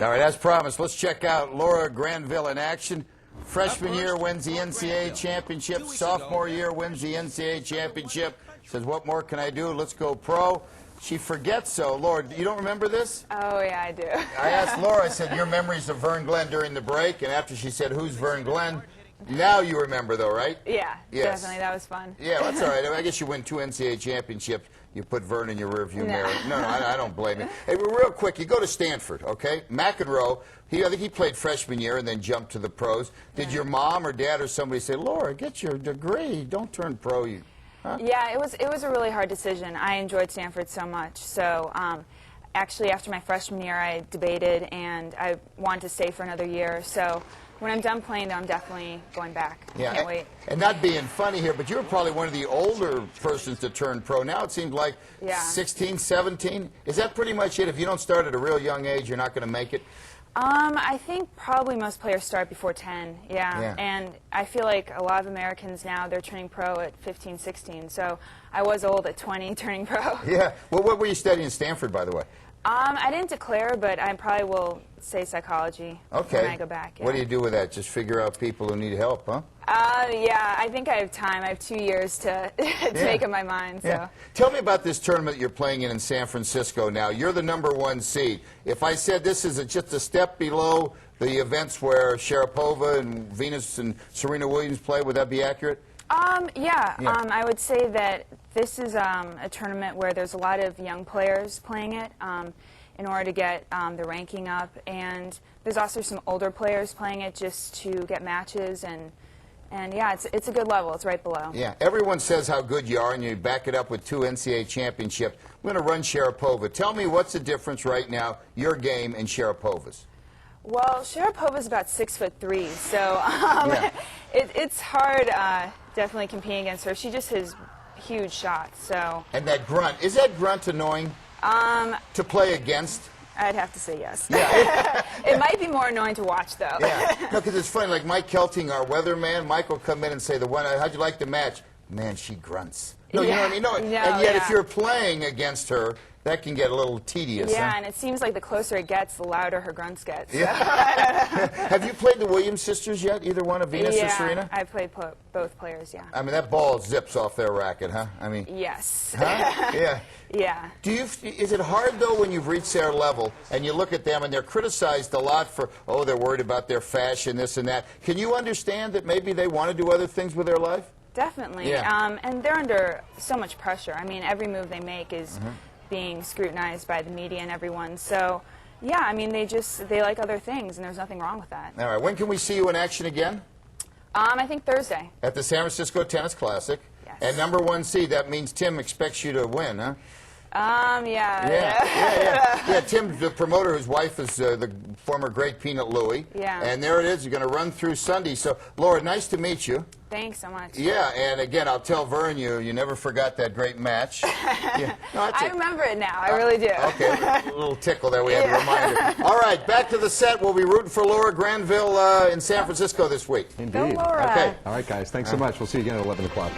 All right, as promised, let's check out Laura Granville in action. Freshman year wins the NCAA championship. Sophomore year wins the NCAA championship. Says, what more can I do? Let's go pro. She forgets so. Laura, you don't remember this? Oh, yeah, I do. I asked Laura, I said, your memories of Vern Glenn during the break, and after she said, who's Vern Glenn? Now you remember, though, right? Yeah, yes. Definitely. That was fun. Yeah, that's all right. I guess you win 2 NCAA championships. You put Vern in your rearview mirror. No, I don't blame you. Hey, real quick, you go to Stanford, okay? McEnroe, I think he played freshman year and then jumped to the pros. Did your mom or dad or somebody say, Laura, get your degree, don't turn pro? Huh? Yeah, it was a really hard decision. I enjoyed Stanford so much. So actually, after my freshman year, I debated, and I wanted to stay for another year. So when I'm done playing, though, I'm definitely going back. Yeah, I can't wait. And not being funny here, but you were probably one of the older persons to turn pro. Now it seems like 16, 17. Is that pretty much it? If you don't start at a real young age, you're not going to make it? I think probably most players start before 10, yeah. And I feel like a lot of Americans now, they're turning pro at 15, 16. So I was old at 20 turning pro. Yeah. Well, what were you studying in Stanford, by the way? I didn't declare, but I probably will say psychology when I go back. Yeah. What do you do with that? Just figure out people who need help, huh? Yeah, I think I have time. I have 2 years to make up my mind. So. Yeah. Tell me about this tournament you're playing in San Francisco now. You're the #1 seed. If I said this is just a step below the events where Sharapova and Venus and Serena Williams play, would that be accurate? Yeah. I would say that this is a tournament where there's a lot of young players playing it in order to get the ranking up, and there's also some older players playing it just to get matches, and yeah, it's a good level. It's right below. Yeah, everyone says how good you are, and you back it up with 2 NCAA championships. I'm going to run Sharapova. Tell me what's the difference right now, your game and Sharapova's? Well, Sharapova's about 6'3", so it's hard definitely competing against her. She just has huge shots. So. And that grunt, is that grunt annoying to play against? I'd have to say yes. Yeah. It might be more annoying to watch, though. Yeah. No, because it's funny. Like Mike Kelting, our weatherman, Mike will come in and say, how'd you like the match? Man, she grunts. No, you know what I mean? No, and yet if you're playing against her, that can get a little tedious. Yeah, huh? And it seems like the closer it gets, the louder her grunts get. So. Yeah. Have you played the Williams sisters yet? Either one of Venus or Serena? I've played both players, yeah. I mean, that ball zips off their racket, huh? I mean. Yes. Huh? Yeah. Yeah. Is it hard, though, when you've reached their level and you look at them and they're criticized a lot for, oh, they're worried about their fashion, this and that. Can you understand that maybe they want to do other things with their life? Definitely. Yeah. And they're under so much pressure. I mean, every move they make is being scrutinized by the media and everyone. So, yeah, I mean, they like other things, and there's nothing wrong with that. All right. When can we see you in action again? I think Thursday. At the San Francisco Tennis Classic. Yes. And #1 seed, that means Tim expects you to win, huh? Yeah. Tim, the promoter, whose wife is the former great Peanut Louie. Yeah. And there it is. You're going to run through Sunday. So, Laura, nice to meet you. Thanks so much. Yeah, and again, I'll tell Vern you never forgot that great match. Yeah. No, I remember it now. I really do. Okay, a little tickle there. We had to remind her. All right, back to the set. We'll be rooting for Laura Granville in San Francisco this week. Indeed. Go, Laura. Okay. All right, guys. Thanks so much. We'll see you again at 11 o'clock.